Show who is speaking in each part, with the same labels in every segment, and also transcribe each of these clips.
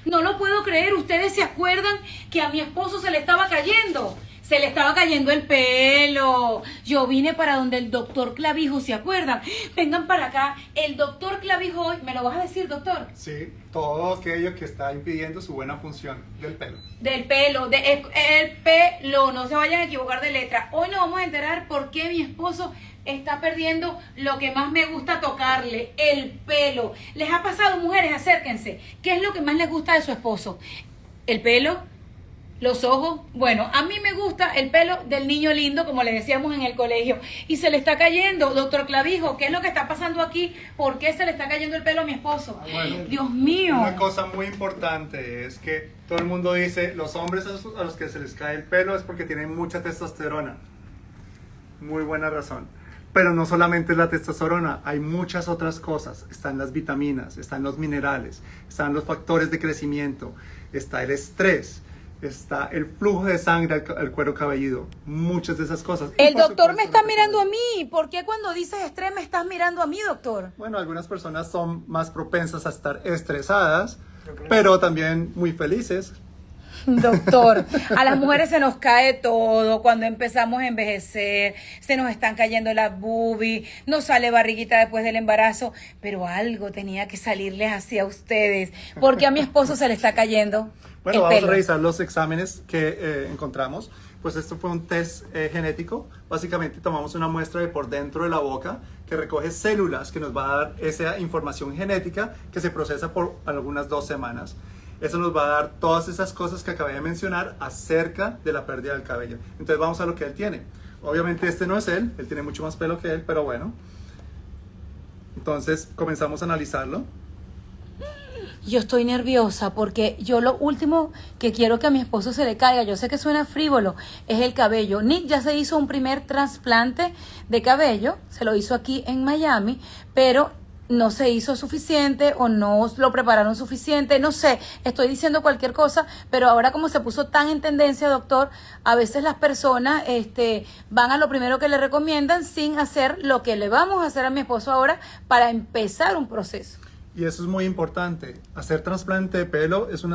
Speaker 1: No lo puedo creer. ¿Ustedes se acuerdan que a mi esposo se le estaba cayendo? Se le estaba cayendo el pelo. Yo vine para donde el doctor Clavijo, ¿se acuerdan? Vengan para acá. El doctor Clavijo, ¿me lo vas a decir, doctor?
Speaker 2: Sí, todo aquello que está impidiendo su buena función del pelo.
Speaker 1: Del pelo, el pelo, no se vayan a equivocar de letra. Hoy nos vamos a enterar por qué mi esposo está perdiendo lo que más me gusta tocarle, el pelo. ¿Les ha pasado, mujeres? Acérquense. ¿Qué es lo que más les gusta de su esposo? ¿El pelo? ¿Los ojos? Bueno, a mí me gusta el pelo del niño lindo, como le decíamos en el colegio. Y se le está cayendo, doctor Clavijo, ¿qué es lo que está pasando aquí? ¿Por qué se le está cayendo el pelo a mi esposo?
Speaker 2: Bueno,
Speaker 1: Dios mío.
Speaker 2: Una cosa muy importante es que todo el mundo dice, los hombres a los que se les cae el pelo es porque tienen mucha testosterona. Muy buena razón. Pero no solamente es la testosterona, hay muchas otras cosas. Están las vitaminas, están los minerales, están los factores de crecimiento, está el estrés, está el flujo de sangre al cuero cabelludo, muchas de esas cosas.
Speaker 1: El doctor me está mirando a mí. ¿Por qué cuando dices estrés me estás mirando a mí, doctor?
Speaker 2: Bueno, algunas personas son más propensas a estar estresadas, pero también muy felices.
Speaker 1: Doctor, a las mujeres se nos cae todo cuando empezamos a envejecer, se nos están cayendo las boobies, nos sale barriguita después del embarazo, pero algo tenía que salirles así a ustedes, porque a mi esposo se le está cayendo
Speaker 2: Bueno,
Speaker 1: el
Speaker 2: vamos
Speaker 1: pelo.
Speaker 2: a revisar los exámenes que encontramos. Pues esto fue un test genético. Básicamente tomamos una muestra de por dentro de la boca que recoge células que nos va a dar esa información genética que se procesa por algunas 2 semanas. Eso nos va a dar todas esas cosas que acabé de mencionar acerca de la pérdida del cabello. Entonces vamos a lo que él tiene. Obviamente este no es él tiene mucho más pelo que él, pero bueno. Entonces comenzamos a analizarlo.
Speaker 1: Yo estoy nerviosa porque yo lo último que quiero que a mi esposo se le caiga, yo sé que suena frívolo, es el cabello. Nick ya se hizo un primer trasplante de cabello, se lo hizo aquí en Miami, pero no se hizo suficiente o no lo prepararon suficiente, no sé, estoy diciendo cualquier cosa, pero ahora como se puso tan en tendencia, doctor, a veces las personas van a lo primero que le recomiendan sin hacer lo que le vamos a hacer a mi esposo ahora para empezar un proceso.
Speaker 2: Y eso es muy importante. Hacer trasplante de pelo es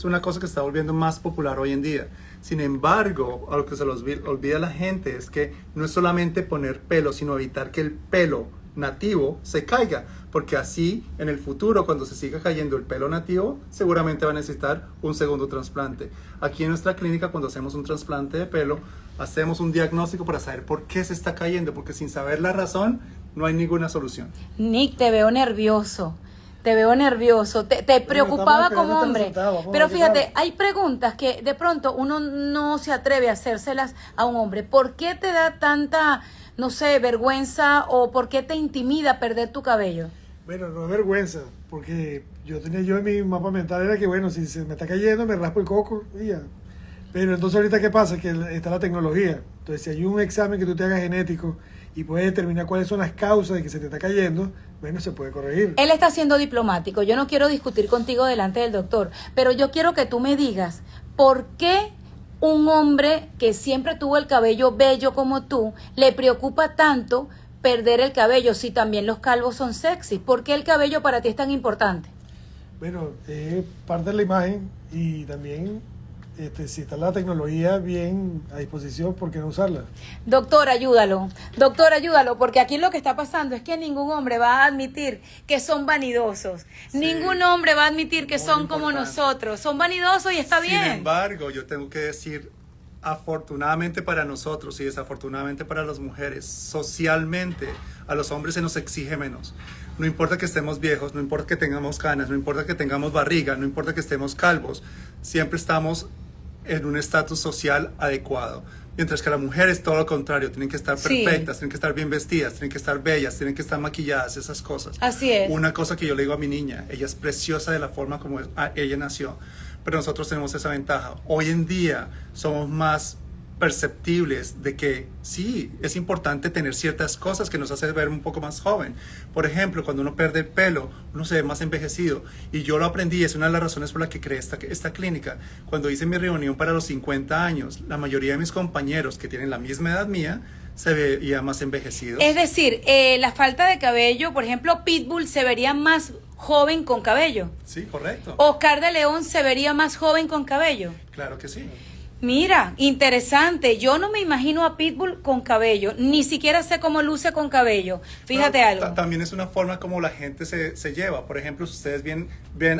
Speaker 2: una cosa que está volviendo más popular hoy en día. Sin embargo, a lo que se les olvida a la gente es que no es solamente poner pelo, sino evitar que el pelo nativo se caiga. Porque así, en el futuro, cuando se siga cayendo el pelo nativo, seguramente va a necesitar un segundo trasplante. Aquí en nuestra clínica, cuando hacemos un trasplante de pelo, hacemos un diagnóstico para saber por qué se está cayendo. Porque sin saber la razón, no hay ninguna solución.
Speaker 1: Nick, te veo nervioso. Te veo nervioso, te preocupaba como hombre, pero fíjate, hay preguntas que de pronto uno no se atreve a hacérselas a un hombre. ¿Por qué te da tanta, no sé, vergüenza o por qué te intimida perder tu cabello?
Speaker 3: Bueno, no es vergüenza, porque yo en mi mapa mental era que, bueno, si se me está cayendo, me raspo el coco y ya. Pero entonces ahorita, ¿qué pasa? Que está la tecnología. Entonces, si hay un examen que tú te hagas genético y puedes determinar cuáles son las causas de que se te está cayendo, bueno, se puede corregir.
Speaker 1: Él está siendo diplomático. Yo no quiero discutir contigo delante del doctor, pero yo quiero que tú me digas por qué un hombre que siempre tuvo el cabello bello como tú le preocupa tanto perder el cabello si también los calvos son sexy. ¿Por qué el cabello para ti es tan importante?
Speaker 3: Bueno, es parte de la imagen y también si está la tecnología bien a disposición, ¿por qué no usarla?
Speaker 1: Doctor, ayúdalo, porque aquí lo que está pasando es que ningún hombre va a admitir que son vanidosos. Sí. Ningún hombre va a admitir que son como nosotros. Son vanidosos y está bien.
Speaker 2: Sin embargo, yo tengo que decir, afortunadamente para nosotros y desafortunadamente para las mujeres, socialmente a los hombres se nos exige menos. No importa que estemos viejos, no importa que tengamos canas, no importa que tengamos barriga, no importa que estemos calvos, siempre estamos en un estatus social adecuado. Mientras que las mujeres todo lo contrario, tienen que estar perfectas, tienen que estar bien vestidas, tienen que estar bellas, tienen que estar maquilladas, esas cosas.
Speaker 1: Así es.
Speaker 2: Una cosa que yo le digo a mi niña, ella es preciosa de la forma como ella nació, pero nosotros tenemos esa ventaja. Hoy en día somos más perceptibles de que sí, es importante tener ciertas cosas que nos hacen ver un poco más joven. Por ejemplo, cuando uno pierde el pelo, uno se ve más envejecido. Y yo lo aprendí, es una de las razones por la que creé esta clínica. Cuando hice mi reunión para los 50 años, la mayoría de mis compañeros que tienen la misma edad mía, se veía más envejecidos.
Speaker 1: Es decir, la falta de cabello, por ejemplo, Pitbull se vería más joven con cabello.
Speaker 2: Sí, correcto.
Speaker 1: Oscar de León se vería más joven con cabello.
Speaker 2: Claro que sí.
Speaker 1: Mira, interesante. Yo no me imagino a Pitbull con cabello. Ni siquiera sé cómo luce con cabello. Fíjate
Speaker 2: Pero
Speaker 1: algo.
Speaker 2: También es una forma como la gente se lleva. Por ejemplo, si ustedes ven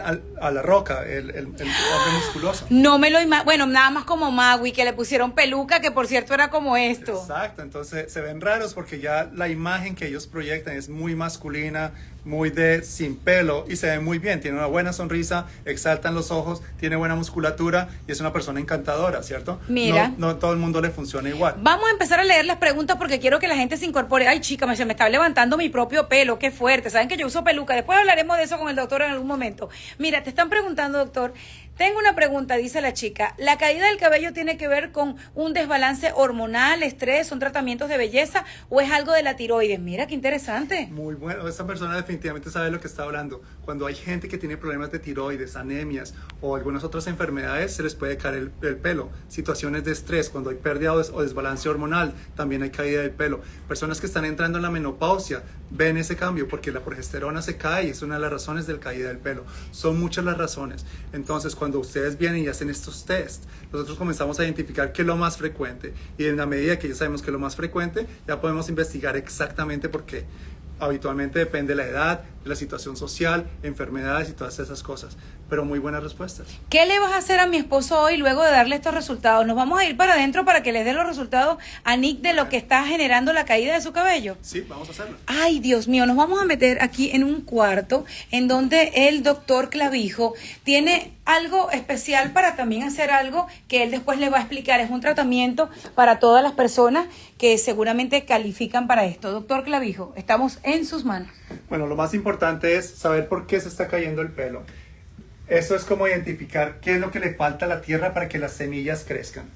Speaker 2: a La Roca, el hombre musculoso.
Speaker 1: No me lo imagino. Bueno, nada más como Magui, que le pusieron peluca, que por cierto era como esto.
Speaker 2: Exacto, entonces se ven raros porque ya la imagen que ellos proyectan es muy masculina, muy de sin pelo y se ve muy bien, tiene una buena sonrisa, exaltan los ojos, tiene buena musculatura y es una persona encantadora, ¿cierto?
Speaker 1: Mira.
Speaker 2: No todo el mundo le funciona igual.
Speaker 1: Vamos a empezar a leer las preguntas porque quiero que la gente se incorpore. Ay, chica, se me está levantando mi propio pelo, qué fuerte. Saben que yo uso peluca. Después hablaremos de eso con el doctor en algún momento. Mira, te están preguntando, doctor. Tengo una pregunta, dice la chica. ¿La caída del cabello tiene que ver con un desbalance hormonal, estrés, son tratamientos de belleza o es algo de la tiroides? Mira, qué interesante.
Speaker 2: Muy bueno, esta persona definitivamente sabe lo que está hablando. Cuando hay gente que tiene problemas de tiroides, anemias o algunas otras enfermedades, se les puede caer el pelo. Situaciones de estrés, cuando hay pérdida o desbalance hormonal, también hay caída del pelo. Personas que están entrando en la menopausia ven ese cambio porque la progesterona se cae y es una de las razones de la caída del pelo. Son muchas las razones. Entonces, cuando ustedes vienen y hacen estos tests, nosotros comenzamos a identificar qué es lo más frecuente y en la medida que ya sabemos qué es lo más frecuente, ya podemos investigar exactamente por qué. Habitualmente depende de la edad, de la situación social, enfermedades y todas esas cosas. Pero muy buenas respuestas.
Speaker 1: ¿Qué le vas a hacer a mi esposo hoy luego de darle estos resultados? Nos vamos a ir para adentro para que les dé los resultados a Nick de lo que está generando la caída de su cabello.
Speaker 2: Sí, vamos a hacerlo.
Speaker 1: Ay, Dios mío, nos vamos a meter aquí en un cuarto en donde el doctor Clavijo tiene algo especial para también hacer algo que él después le va a explicar. Es un tratamiento para todas las personas que seguramente califican para esto. Doctor Clavijo, estamos en sus manos.
Speaker 2: Bueno, lo más importante es saber por qué se está cayendo el pelo. Eso es como identificar qué es lo que le falta a la tierra para que las semillas crezcan.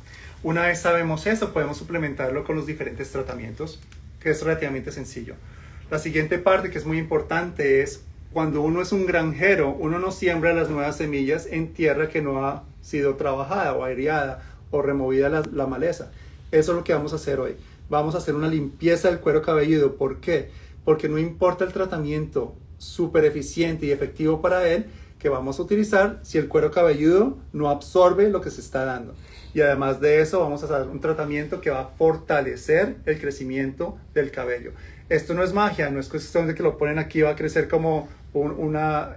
Speaker 2: Una vez sabemos eso, podemos suplementarlo con los diferentes tratamientos, que es relativamente sencillo. La siguiente parte que es muy importante es cuando uno es un granjero, uno no siembra las nuevas semillas en tierra que no ha sido trabajada o aireada o removida la maleza. Eso es lo que vamos a hacer hoy. Vamos a hacer una limpieza del cuero cabelludo. ¿Por qué? Porque no importa el tratamiento súper eficiente y efectivo para él que vamos a utilizar si el cuero cabelludo no absorbe lo que se está dando. Y además de eso vamos a hacer un tratamiento que va a fortalecer el crecimiento del cabello. Esto no es magia, no es cuestión de que lo ponen aquí y va a crecer como
Speaker 1: como una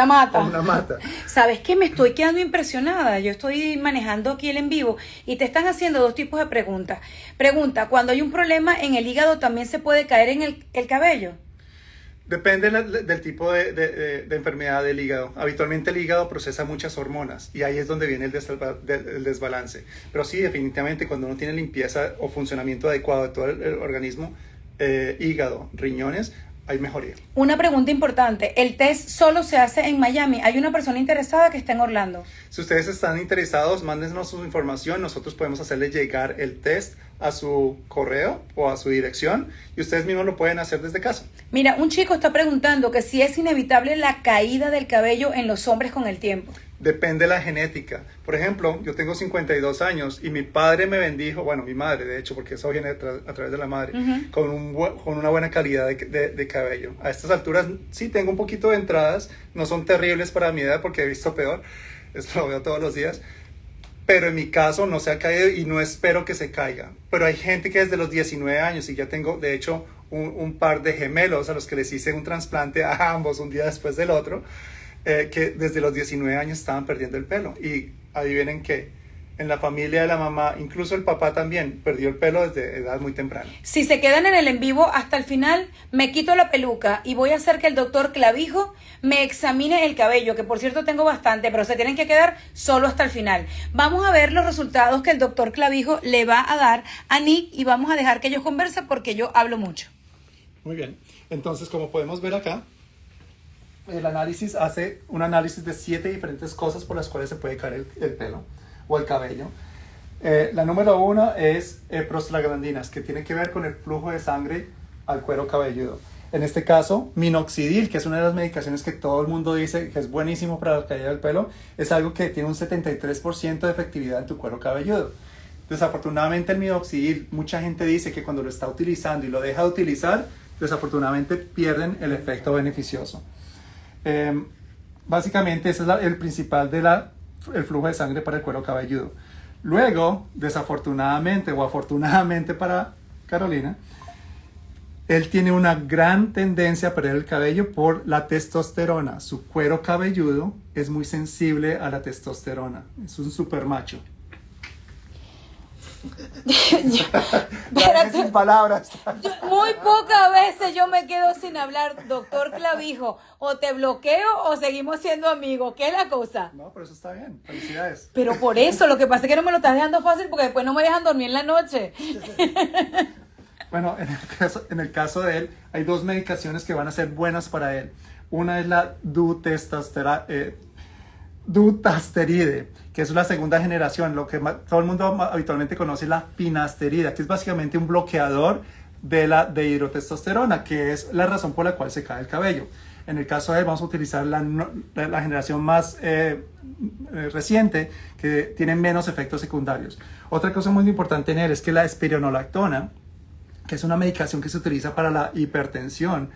Speaker 1: mata.
Speaker 2: Como una mata.
Speaker 1: ¿Sabes qué? Me estoy quedando impresionada. Yo estoy manejando aquí el en vivo y te están haciendo dos tipos de preguntas. Pregunta, cuando hay un problema en el hígado, ¿también se puede caer en el cabello?
Speaker 2: Depende del tipo de enfermedad del hígado. Habitualmente el hígado procesa muchas hormonas y ahí es donde viene el desbalance. Pero sí, definitivamente cuando uno tiene limpieza o funcionamiento adecuado de todo el organismo, hígado, riñones, hay mejoría.
Speaker 1: Una pregunta importante, ¿el test solo se hace en Miami? Hay una persona interesada que está en Orlando.
Speaker 2: Si ustedes están interesados, mándenos su información, nosotros podemos hacerle llegar el test a su correo o a su dirección y ustedes mismos lo pueden hacer desde casa.
Speaker 1: Mira, un chico está preguntando que si es inevitable la caída del cabello en los hombres con el tiempo.
Speaker 2: Depende de la genética. Por ejemplo, yo tengo 52 años y mi padre me bendijo, bueno, mi madre de hecho, porque eso viene a través de la madre, con una buena calidad de cabello. A estas alturas sí tengo un poquito de entradas, no son terribles para mi edad porque he visto peor, eso lo veo todos los días, pero en mi caso no se ha caído y no espero que se caiga. Pero hay gente que desde los 19 años, y ya tengo de hecho un par de gemelos a los que les hice un trasplante a ambos un día después del otro, que desde los 19 años estaban perdiendo el pelo. Y adivinen qué, en la familia de la mamá, incluso el papá también perdió el pelo desde edad muy temprana.
Speaker 1: Si se quedan en el en vivo hasta el final, me quito la peluca y voy a hacer que el doctor Clavijo me examine el cabello, que por cierto tengo bastante, pero se tienen que quedar solo hasta el final. Vamos a ver los resultados que el doctor Clavijo le va a dar a Nick y vamos a dejar que ellos conversen porque yo hablo mucho.
Speaker 2: Muy bien, entonces como podemos ver acá, el análisis hace un análisis de 7 diferentes cosas por las cuales se puede caer el pelo o el cabello. La número 1 es prostaglandinas, que tiene que ver con el flujo de sangre al cuero cabelludo. En este caso, minoxidil, que es una de las medicaciones que todo el mundo dice que es buenísimo para la caída del pelo, es algo que tiene un 73% de efectividad en tu cuero cabelludo. Desafortunadamente el minoxidil, mucha gente dice que cuando lo está utilizando y lo deja de utilizar, desafortunadamente pierden el efecto beneficioso. Básicamente ese es el principal el flujo de sangre para el cuero cabelludo. Luego, desafortunadamente o afortunadamente para Carolina, él tiene una gran tendencia a perder el cabello por la testosterona. Su cuero cabelludo es muy sensible a la testosterona. Es un super macho.
Speaker 1: Espérate.
Speaker 2: Sin palabras.
Speaker 1: Muy pocas veces yo me quedo sin hablar, doctor Clavijo. O te bloqueo o seguimos siendo amigos. ¿Qué es la cosa?
Speaker 2: No, pero eso está bien. Felicidades.
Speaker 1: Pero por eso, lo que pasa es que no me lo estás dejando fácil porque después no me dejan dormir en la noche.
Speaker 2: Bueno, en el caso de él, hay dos medicaciones que van a ser buenas para él. Una es la dutasteride, que es la segunda generación. Lo que todo el mundo habitualmente conoce es la finasterida, que es básicamente un bloqueador de la dihidrotestosterona, que es la razón por la cual se cae el cabello. En el caso de él, vamos a utilizar la generación más reciente, que tiene menos efectos secundarios. Otra cosa muy importante en él es que la espironolactona, que es una medicación que se utiliza para la hipertensión,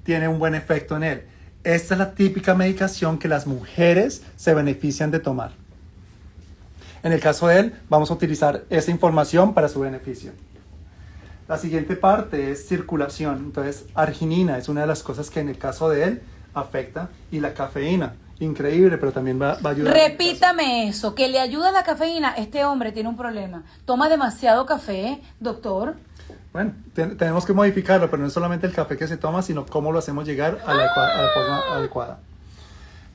Speaker 2: tiene un buen efecto en él. Esta es la típica medicación que las mujeres se benefician de tomar. En el caso de él, vamos a utilizar esa información para su beneficio. La siguiente parte es circulación. Entonces, arginina es una de las cosas que en el caso de él afecta, y la cafeína. Increíble, pero también va a ayudar.
Speaker 1: Repítame eso, que le ayuda la cafeína. Este hombre tiene un problema. Toma demasiado café, doctor.
Speaker 2: Bueno, tenemos que modificarlo, pero no es solamente el café que se toma, sino cómo lo hacemos llegar a la forma adecuada.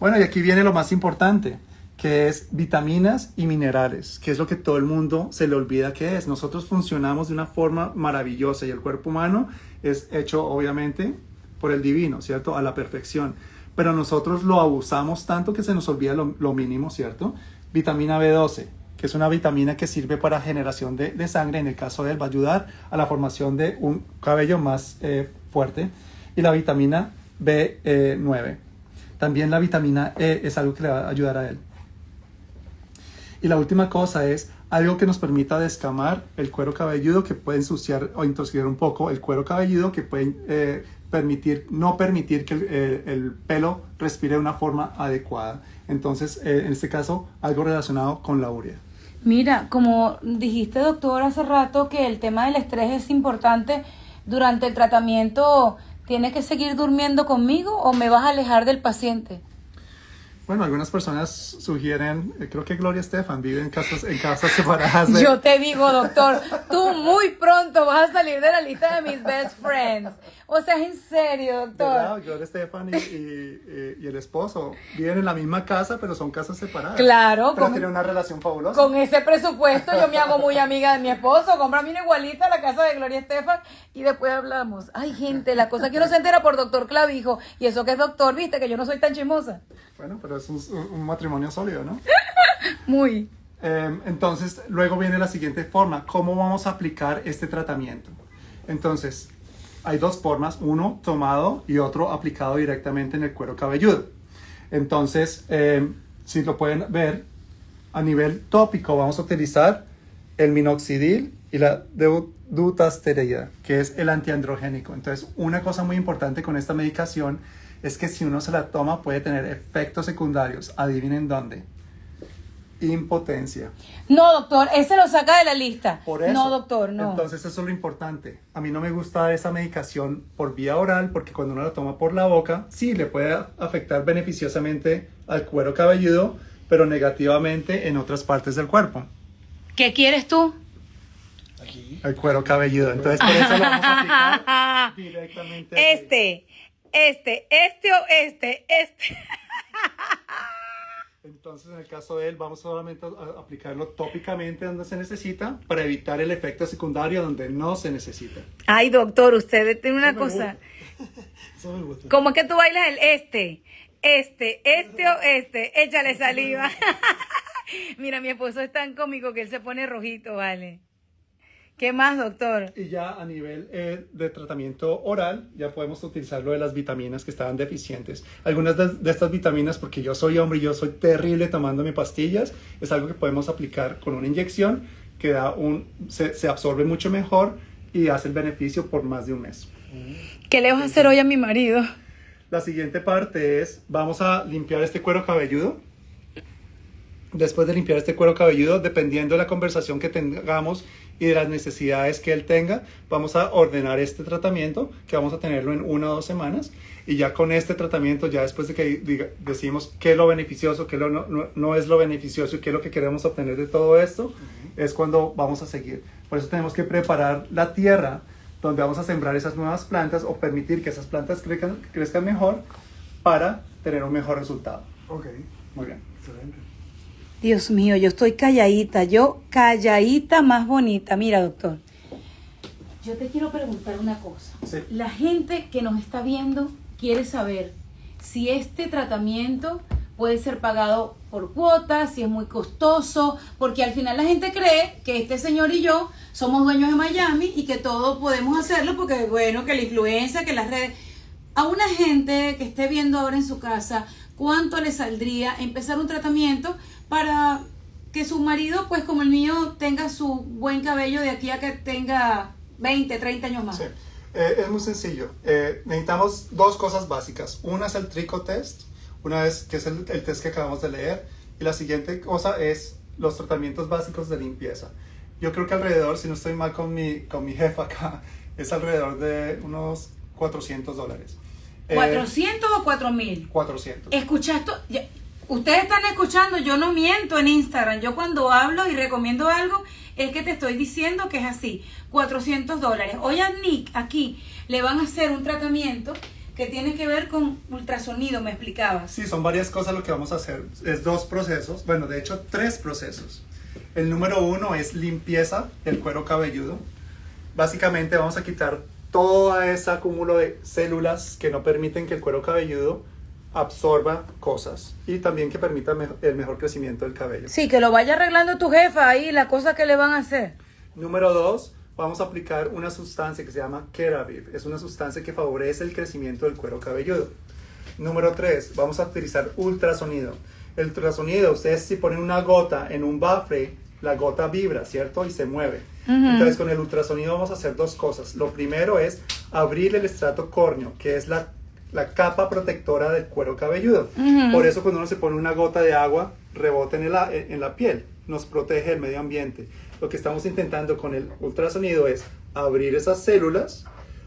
Speaker 2: Bueno, y aquí viene lo más importante, que es vitaminas y minerales, que es lo que todo el mundo se le olvida que es. Nosotros funcionamos de una forma maravillosa y el cuerpo humano es hecho, obviamente, por el divino, ¿cierto? A la perfección. Pero nosotros lo abusamos tanto que se nos olvida lo mínimo, ¿cierto? Vitamina B12, que es una vitamina que sirve para generación de sangre. En el caso de él va a ayudar a la formación de un cabello más fuerte. Y la vitamina B9. También la vitamina E es algo que le va a ayudar a él. Y la última cosa es algo que nos permita descamar el cuero cabelludo, que puede ensuciar o intoxicar un poco el cuero cabelludo, que puede no permitir que el pelo respire de una forma adecuada. Entonces, en este caso, algo relacionado con la urea.
Speaker 1: Mira, como dijiste, doctor, hace rato que el tema del estrés es importante durante el tratamiento. ¿Tienes que seguir durmiendo conmigo o me vas a alejar del paciente?
Speaker 2: Bueno, algunas personas sugieren, creo que Gloria Estefan vive en casas separadas.
Speaker 1: Yo te digo, doctor, tú muy pronto vas a salir de la lista de mis best friends. O sea, es en serio, doctor.
Speaker 2: ¿Verdad? Gloria Estefan y el esposo viven en la misma casa, pero son casas separadas.
Speaker 1: Claro.
Speaker 2: Pero tienen una relación fabulosa.
Speaker 1: Con ese presupuesto yo me hago muy amiga de mi esposo. Cómprame una igualita a la casa de Gloria Estefan y después hablamos. Ay, gente, la cosa que uno se entera por doctor Clavijo. Y eso que es doctor, viste, que yo no soy tan chismosa.
Speaker 2: Bueno, pero es un matrimonio sólido, ¿no?
Speaker 1: Muy.
Speaker 2: Entonces, luego viene la siguiente forma. ¿Cómo vamos a aplicar este tratamiento? Entonces, hay dos formas. Uno tomado y otro aplicado directamente en el cuero cabelludo. Entonces, si lo pueden ver, a nivel tópico vamos a utilizar el minoxidil y la dutasterida, que es el antiandrogénico. Entonces, una cosa muy importante con esta medicación es que si uno se la toma puede tener efectos secundarios. Adivinen dónde. Impotencia.
Speaker 1: No, doctor, ese lo saca de la lista.
Speaker 2: Por eso.
Speaker 1: No, doctor, no.
Speaker 2: Entonces eso es lo importante. A mí no me gusta dar esa medicación por vía oral porque cuando uno la toma por la boca, sí le puede afectar beneficiosamente al cuero cabelludo, pero negativamente en otras partes del cuerpo.
Speaker 1: ¿Qué quieres tú?
Speaker 3: Aquí.
Speaker 2: El cuero cabelludo. Entonces por eso lo vamos a aplicar directamente aquí.
Speaker 1: Este o este.
Speaker 2: Entonces, en el caso de él, vamos solamente a aplicarlo tópicamente donde se necesita para evitar el efecto secundario donde no se necesita.
Speaker 1: Ay, doctor, usted tiene una
Speaker 3: Eso me
Speaker 1: cosa.
Speaker 3: Eso me gusta.
Speaker 1: ¿Cómo es que tú bailas el este o este? Échale saliva. Mira, mi esposo es tan cómico que él se pone rojito, vale. ¿Qué más, doctor?
Speaker 2: Y ya a nivel de tratamiento oral, ya podemos utilizar lo de las vitaminas que estaban deficientes. Algunas de estas vitaminas, porque yo soy hombre y yo soy terrible tomándome pastillas, es algo que podemos aplicar con una inyección que da se absorbe mucho mejor y hace el beneficio por más de un mes.
Speaker 1: ¿Qué le vas a hacer hoy a mi marido?
Speaker 2: La siguiente parte es, vamos a limpiar este cuero cabelludo. Después de limpiar este cuero cabelludo, dependiendo de la conversación que tengamos y de las necesidades que él tenga, vamos a ordenar este tratamiento, que vamos a tenerlo en 1 o 2 semanas. Y ya con este tratamiento, ya después de que decimos qué es lo beneficioso, qué no es lo beneficioso y qué es lo que queremos obtener de todo esto, es cuando vamos a seguir. Por eso tenemos que preparar la tierra donde vamos a sembrar esas nuevas plantas o permitir que esas plantas crezcan mejor para tener un mejor resultado.
Speaker 3: Ok,
Speaker 2: Muy bien.
Speaker 3: excelente.
Speaker 1: Dios mío, yo estoy calladita, yo calladita más bonita. Mira, doctor, yo te quiero preguntar una cosa.
Speaker 2: Sí.
Speaker 1: La gente que nos está viendo quiere saber si este tratamiento puede ser pagado por cuotas, si es muy costoso, porque al final la gente cree que este señor y yo somos dueños de Miami y que todo podemos hacerlo porque, bueno, que la influencia, que las redes... A una gente que esté viendo ahora en su casa, ¿cuánto le saldría empezar un tratamiento para que su marido, pues como el mío, tenga su buen cabello de aquí a que tenga 20, 30 años más?
Speaker 2: Sí. Es muy sencillo. Necesitamos 2 cosas básicas. Una es el Trico Test, una vez que es el test que acabamos de leer, y la siguiente cosa es los tratamientos básicos de limpieza. Yo creo que alrededor, si no estoy mal con mi jefa acá, es alrededor de unos $400.
Speaker 1: ¿400 o 4,000?
Speaker 2: 400.
Speaker 1: Escucha esto, ustedes están escuchando, yo no miento en Instagram, yo cuando hablo y recomiendo algo es que te estoy diciendo que es así, $400. Hoy a Nick aquí le van a hacer un tratamiento que tiene que ver con ultrasonido, me explicabas.
Speaker 2: Sí, son varias cosas lo que vamos a hacer. Es 2 procesos, bueno, de hecho 3 procesos. El número 1 es limpieza del cuero cabelludo. Básicamente vamos a quitar todo ese acúmulo de células que no permiten que el cuero cabelludo absorba cosas y también que permita el mejor crecimiento del cabello.
Speaker 1: Sí, que lo vaya arreglando tu jefa ahí, la cosa que le van a hacer.
Speaker 2: Número 2, vamos a aplicar una sustancia que se llama Keravive. Es una sustancia que favorece el crecimiento del cuero cabelludo. Número 3, vamos a utilizar ultrasonido. El ultrasonido, ustedes si ponen una gota en un bafle, la gota vibra, ¿cierto? Y se mueve. Entonces con el ultrasonido vamos a hacer 2 cosas. Lo primero es abrir el estrato córneo, que es la capa protectora del cuero cabelludo. Por eso cuando uno se pone una gota de agua, rebota en la piel, nos protege del medio ambiente. Lo que estamos intentando con el ultrasonido es abrir esas células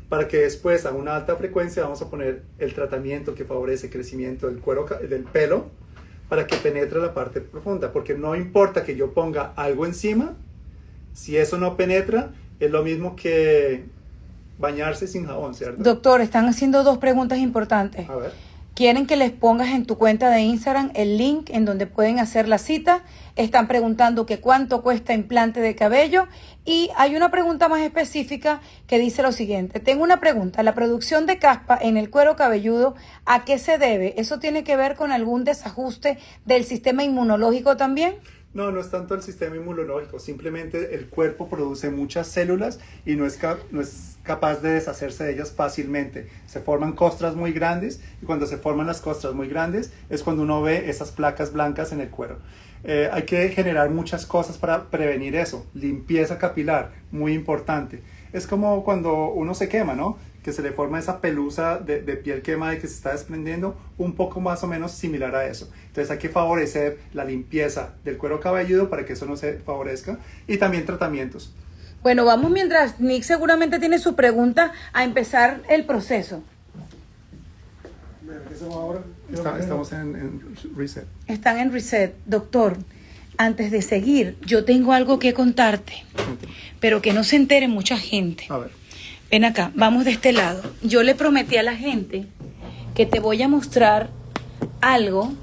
Speaker 2: para que después a una alta frecuencia vamos a poner el tratamiento que favorece el crecimiento del pelo para que penetre la parte profunda, porque no importa que yo ponga algo encima, si eso no penetra, es lo mismo que bañarse sin jabón, ¿cierto?
Speaker 1: Doctor, están haciendo 2 preguntas importantes.
Speaker 2: A ver.
Speaker 1: Quieren que les pongas en tu cuenta de Instagram el link en donde pueden hacer la cita. Están preguntando que cuánto cuesta implante de cabello. Y hay una pregunta más específica que dice lo siguiente. Tengo una pregunta. ¿La producción de caspa en el cuero cabelludo a qué se debe? ¿Eso tiene que ver con algún desajuste del sistema inmunológico también?
Speaker 2: No, no es tanto el sistema inmunológico, simplemente el cuerpo produce muchas células y no es capaz de deshacerse de ellas fácilmente. Se forman costras muy grandes y cuando se forman las costras muy grandes es cuando uno ve esas placas blancas en el cuero. Hay que generar muchas cosas para prevenir eso. Limpieza capilar, muy importante. Es como cuando uno se quema, ¿no? Que se le forma esa pelusa de piel quemada y que se está desprendiendo, un poco más o menos similar a eso. Entonces hay que favorecer la limpieza del cuero cabelludo para que eso no se favorezca y también tratamientos.
Speaker 1: Bueno, vamos mientras Nick seguramente tiene su pregunta a empezar el proceso.
Speaker 3: Bueno, ¿qué hacemos ahora?
Speaker 2: Estamos en reset.
Speaker 1: Están en reset. Doctor, antes de seguir, yo tengo algo que contarte, pero que no se entere mucha gente.
Speaker 2: A ver.
Speaker 1: Ven acá, vamos de este lado. Yo le prometí a la gente que te voy a mostrar algo,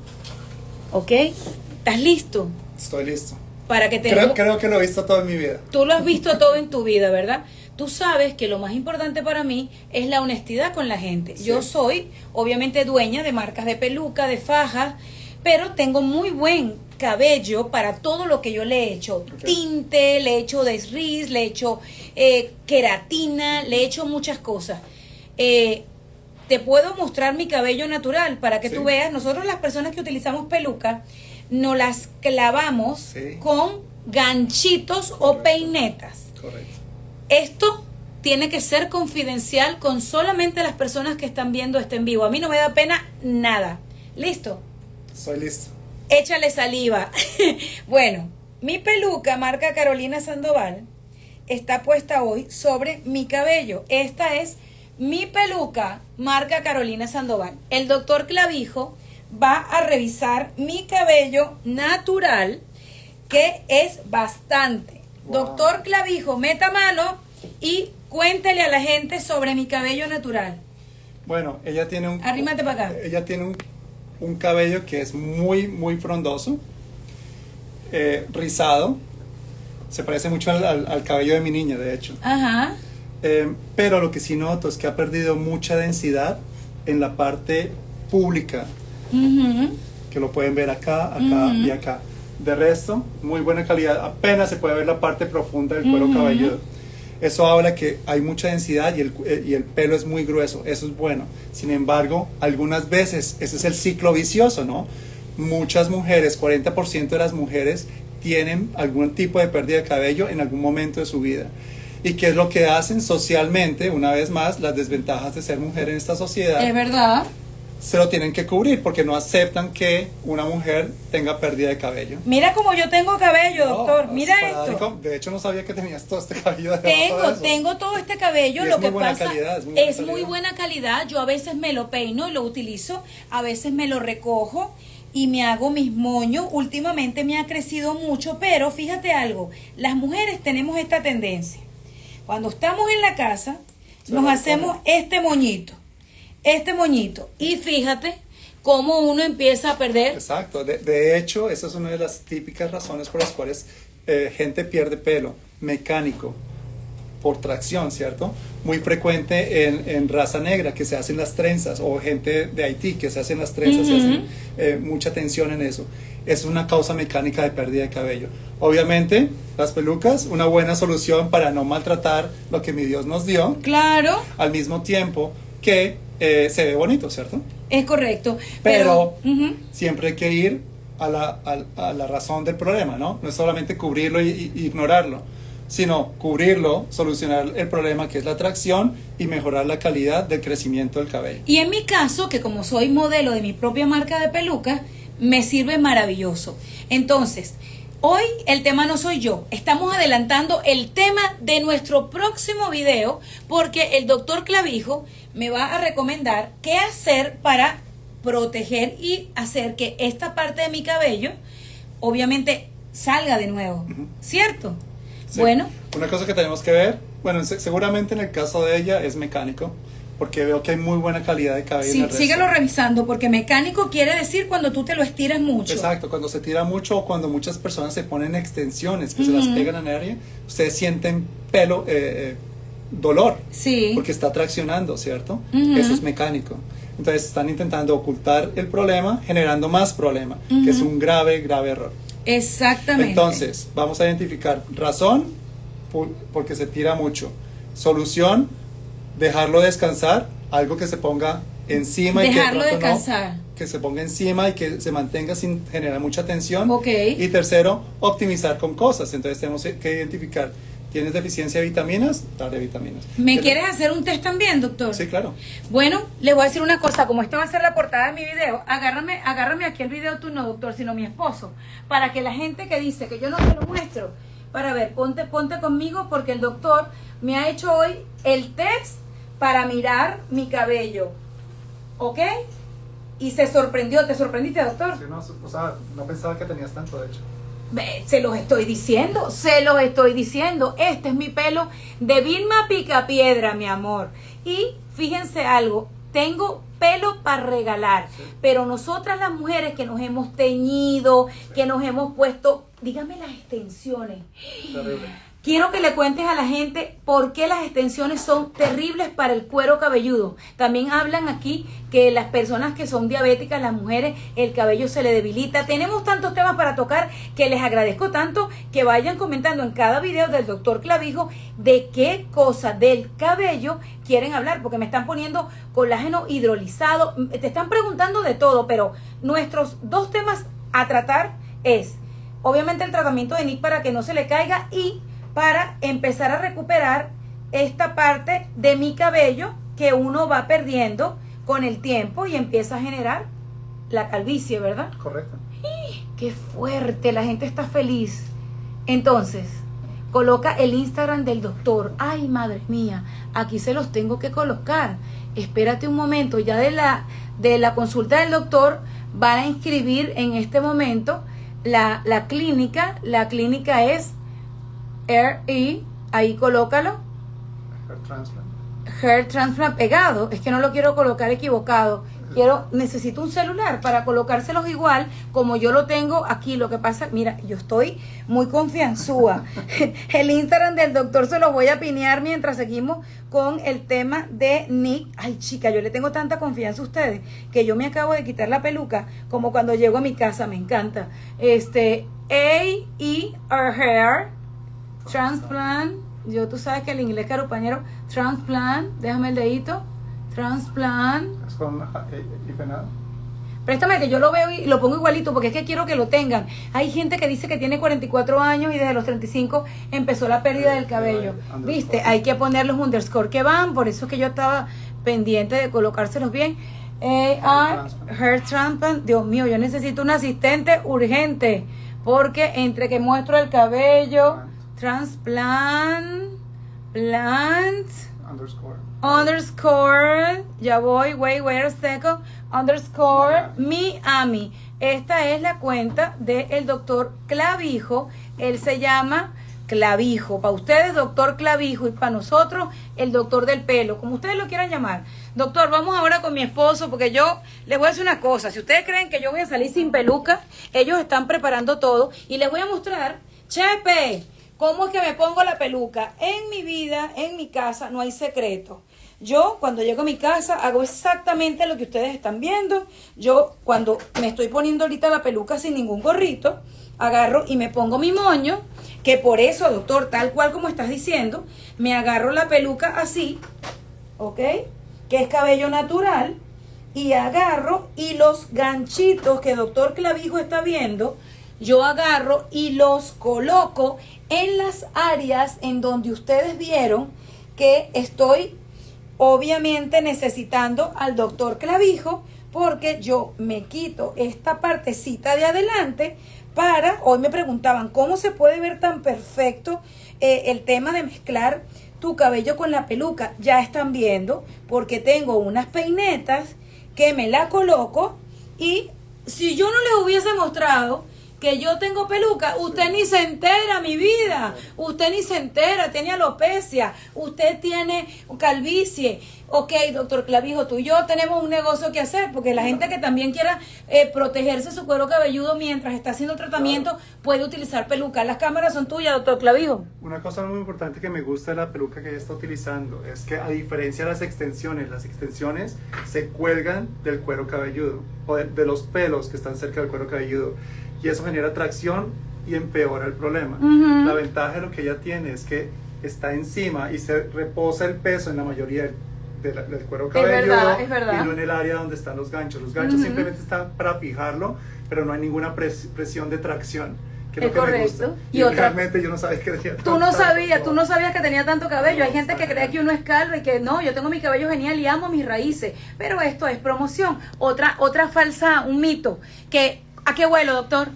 Speaker 1: ¿ok? ¿Estás listo?
Speaker 2: Estoy listo.
Speaker 1: Para que te
Speaker 2: Creo que lo he visto todo en mi vida.
Speaker 1: Tú lo has visto todo en tu vida, ¿verdad? Tú sabes que lo más importante para mí es la honestidad con la gente. Sí. Yo soy, obviamente, dueña de marcas de peluca, de fajas, pero tengo muy buen cabello para todo lo que yo le he hecho. Okay. Tinte, le he hecho desriz, le he hecho queratina, le he hecho muchas cosas. Te puedo mostrar mi cabello natural para que tú veas. Nosotros las personas que utilizamos peluca, nos las clavamos con ganchitos o peinetas.
Speaker 2: Correcto.
Speaker 1: Esto tiene que ser confidencial con solamente las personas que están viendo este en vivo. A mí no me da pena nada. ¿Listo?
Speaker 2: Soy listo.
Speaker 1: Échale saliva. Bueno, mi peluca marca Carolina Sandoval está puesta hoy sobre mi cabello. Esta es mi peluca marca Carolina Sandoval. El doctor Clavijo va a revisar mi cabello natural, que es bastante.
Speaker 2: Wow.
Speaker 1: Doctor Clavijo, meta mano y cuéntele a la gente sobre mi cabello natural.
Speaker 2: Bueno, ella tiene un...
Speaker 1: Arrímate para acá.
Speaker 2: Ella tiene un cabello que es muy, muy frondoso, rizado. Se parece mucho al cabello de mi niña, de hecho.
Speaker 1: Ajá.
Speaker 2: Pero lo que sí noto es que ha perdido mucha densidad en la parte pública, que lo pueden ver acá, y acá. De resto, muy buena calidad. Apenas se puede ver la parte profunda del cuero cabelludo. Eso habla que hay mucha densidad y el pelo es muy grueso. Eso es bueno. Sin embargo, algunas veces, ese es el ciclo vicioso, ¿no? Muchas mujeres, 40% de las mujeres tienen algún tipo de pérdida de cabello en algún momento de su vida. ¿Y qué es lo que hacen socialmente? Una vez más, las desventajas de ser mujer en esta sociedad.
Speaker 1: Es verdad.
Speaker 2: Se lo tienen que cubrir porque no aceptan que una mujer tenga pérdida de cabello.
Speaker 1: Mira como yo tengo cabello, doctor.
Speaker 2: No,
Speaker 1: Mira
Speaker 2: es
Speaker 1: esto.
Speaker 2: de hecho, no sabía que tenías todo este cabello. Debajo de eso.
Speaker 1: Tengo todo este cabello.
Speaker 2: Y
Speaker 1: Lo
Speaker 2: es
Speaker 1: que
Speaker 2: muy buena
Speaker 1: pasa
Speaker 2: calidad,
Speaker 1: es muy buena calidad. Yo a veces me lo peino y lo utilizo, a veces me lo recojo y me hago mis moños. Últimamente me ha crecido mucho, pero fíjate algo, las mujeres tenemos esta tendencia. Cuando estamos en la casa, nos hacemos este moñito, y fíjate cómo uno empieza a perder.
Speaker 2: Exacto. De hecho, esa es una de las típicas razones por las cuales gente pierde pelo mecánico por tracción, ¿cierto? Muy frecuente en raza negra, que se hacen las trenzas, o gente de Haití que se hacen las trenzas y hacen mucha tensión en eso. Es una causa mecánica de pérdida de cabello. Obviamente, las pelucas, una buena solución para no maltratar lo que mi Dios nos dio.
Speaker 1: Claro.
Speaker 2: Al mismo tiempo que se ve bonito, ¿cierto?
Speaker 1: Es correcto.
Speaker 2: Pero siempre hay que ir a la razón del problema, ¿no? No es solamente cubrirlo y ignorarlo, sino cubrirlo, solucionar el problema que es la tracción y mejorar la calidad del crecimiento del cabello.
Speaker 1: Y en mi caso, que como soy modelo de mi propia marca de pelucas, me sirve maravilloso. Entonces, hoy el tema no soy yo. Estamos adelantando el tema de nuestro próximo video porque el doctor Clavijo me va a recomendar qué hacer para proteger y hacer que esta parte de mi cabello, obviamente, salga de nuevo. ¿Cierto?
Speaker 2: Sí.
Speaker 1: Bueno.
Speaker 2: Una cosa que tenemos que ver, bueno, seguramente en el caso de ella es mecánico, porque veo que hay muy buena calidad de cabello.
Speaker 1: Sí,
Speaker 2: en el resto.
Speaker 1: síguelo revisando, porque mecánico quiere decir cuando tú te lo estiras mucho.
Speaker 2: Exacto, cuando se tira mucho o cuando muchas personas se ponen extensiones que se las pegan en el área, ustedes sienten pelo, dolor,
Speaker 1: Sí.
Speaker 2: porque está traccionando, ¿cierto? Eso es mecánico. Entonces están intentando ocultar el problema, generando más problema, que es un grave, grave error.
Speaker 1: Exactamente.
Speaker 2: Entonces, vamos a identificar razón, porque se tira mucho. Solución, dejarlo descansar, algo que se ponga encima
Speaker 1: Dejarlo
Speaker 2: y que de pronto
Speaker 1: descansar.
Speaker 2: que se ponga encima y que se mantenga sin generar mucha tensión.
Speaker 1: Ok.
Speaker 2: Y tercero, optimizar con cosas. Entonces tenemos que identificar, ¿tienes deficiencia de vitaminas? Darle vitaminas.
Speaker 1: ¿Me quieres hacer un test también, doctor?
Speaker 2: Sí, claro.
Speaker 1: Bueno, les voy a decir una cosa, como esta va a ser la portada de mi video, agárrame aquí el video tú no, doctor, sino mi esposo, para que la gente que dice que yo no te lo muestro, para ver, ponte conmigo porque el doctor me ha hecho hoy el test para mirar mi cabello, ¿ok? Y se sorprendió, ¿te sorprendiste, doctor?
Speaker 2: Sí, no, o sea, no pensaba que tenías tanto, de hecho.
Speaker 1: Se los estoy diciendo, este es mi pelo de Vilma Picapiedra, mi amor. Y fíjense algo, tengo pelo para regalar, pero nosotras las mujeres que nos hemos teñido, que nos hemos puesto, dígame las extensiones.
Speaker 2: Terrible.
Speaker 1: Quiero que le cuentes a la gente por qué las extensiones son terribles para el cuero cabelludo. También hablan aquí que las personas que son diabéticas, las mujeres, el cabello se le debilita. Tenemos tantos temas para tocar que les agradezco tanto que vayan comentando en cada video del doctor Clavijo de qué cosa del cabello quieren hablar, porque me están poniendo colágeno hidrolizado, te están preguntando de todo, pero nuestros dos temas a tratar es, obviamente, el tratamiento de Nick para que no se le caiga y para empezar a recuperar esta parte de mi cabello que uno va perdiendo con el tiempo y empieza a generar la calvicie, ¿verdad?
Speaker 2: Correcto.
Speaker 1: ¡Qué fuerte! La gente está feliz. Entonces, coloca el Instagram del doctor. ¡Ay, madre mía! Aquí se los tengo que colocar. Espérate un momento. Ya de la consulta del doctor van a inscribir en este momento la clínica. La clínica es RE. Ahí colócalo.
Speaker 2: Hair transplant.
Speaker 1: Hair transplant pegado. Es que no lo quiero colocar equivocado. Necesito un celular para colocárselos igual como yo lo tengo aquí. Lo que pasa, mira, yo estoy muy confianzúa. El Instagram del doctor se lo voy a pinear mientras seguimos con el tema de Nick. Ay, chica, yo le tengo tanta confianza a ustedes que yo me acabo de quitar la peluca como cuando llego a mi casa, me encanta. Hair transplant. Tú sabes que el inglés carupañero, transplant, déjame el dedito. Transplant.
Speaker 2: Es con ifenado.
Speaker 1: Préstame que yo lo veo y lo pongo igualito porque es que quiero que lo tengan. Hay gente que dice que tiene 44 años y desde los 35 empezó la pérdida del cabello. ¿Viste? Hay que poner los underscore que van, por eso es que yo estaba pendiente de colocárselos bien. Hair transplant. Dios mío, yo necesito un asistente urgente porque entre que muestro el cabello, transplant, plant, underscore, ya voy, wait a second, underscore, Miami. Esta es la cuenta del doctor Clavijo. Él se llama Clavijo. Para ustedes, doctor Clavijo, y para nosotros, el doctor del pelo, como ustedes lo quieran llamar. Doctor, vamos ahora con mi esposo, porque yo les voy a decir una cosa. Si ustedes creen que yo voy a salir sin peluca, ellos están preparando todo y les voy a mostrar, Chepe, ¿cómo es que me pongo la peluca? En mi vida, en mi casa, no hay secreto. Yo, cuando llego a mi casa, hago exactamente lo que ustedes están viendo. Yo, cuando me estoy poniendo ahorita la peluca sin ningún gorrito, agarro y me pongo mi moño, que por eso, doctor, tal cual como estás diciendo, me agarro la peluca así, ¿ok? Que es cabello natural, y agarro y los ganchitos que doctor Clavijo está viendo, yo agarro y los coloco en las áreas en donde ustedes vieron que estoy obviamente necesitando al doctor Clavijo, porque yo me quito esta partecita de adelante para, hoy me preguntaban, ¿cómo se puede ver tan perfecto el tema de mezclar tu cabello con la peluca? Ya están viendo, porque tengo unas peinetas que me la coloco, y si yo no les hubiese mostrado que yo tengo peluca, usted ni se entera, mi vida. Usted ni se entera, tiene alopecia, usted tiene calvicie. Ok, doctor Clavijo, tú y yo tenemos un negocio que hacer, porque la gente que también quiera protegerse su cuero cabelludo mientras está haciendo tratamiento, puede utilizar peluca. Las cámaras son tuyas, doctor Clavijo.
Speaker 2: Una cosa muy importante que me gusta de la peluca que ella está utilizando es que, a diferencia de las extensiones se cuelgan del cuero cabelludo, o de los pelos que están cerca del cuero cabelludo, y eso genera tracción y empeora el problema. La ventaja de lo que ella tiene es que está encima y se reposa el peso en la mayoría del cuero cabelludo,
Speaker 1: es verdad.
Speaker 2: y no en el área donde están los ganchos. Los ganchos simplemente están para fijarlo, pero no hay ninguna presión de tracción, que es lo que
Speaker 1: correcto.
Speaker 2: me gusta.
Speaker 1: Y
Speaker 2: realmente yo no sabía que tenía
Speaker 1: tú no sabías que tenía tanto cabello. Hay gente que cree que uno es calvo y que no, yo tengo mi cabello genial y amo mis raíces, pero esto es promoción. Otra falsa, un mito, que ¿a qué huelo, doctor?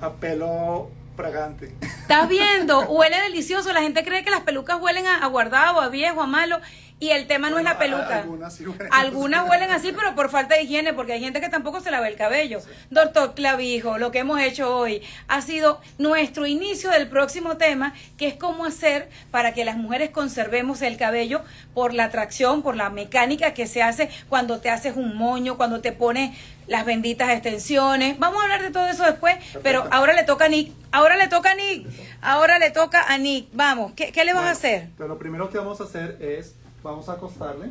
Speaker 2: A pelo fragante.
Speaker 1: ¿Estás viendo? Huele delicioso. La gente cree que las pelucas huelen a guardado, a viejo, a malo. Y el tema no es la peluca.
Speaker 2: Algunas sí huelen.
Speaker 1: Algunas huelen así, pero por falta de higiene, porque hay gente que tampoco se lava el cabello. Doctor Clavijo, lo que hemos hecho hoy ha sido nuestro inicio del próximo tema, que es cómo hacer para que las mujeres conservemos el cabello por la tracción, por la mecánica que se hace cuando te haces un moño, cuando te pones las benditas extensiones. Vamos a hablar de todo eso después, pero ahora le toca a Nick. Ahora le toca a Nick. Vamos, ¿qué le vas a hacer?
Speaker 2: Entonces, lo primero que vamos a hacer es, vamos a acostarle.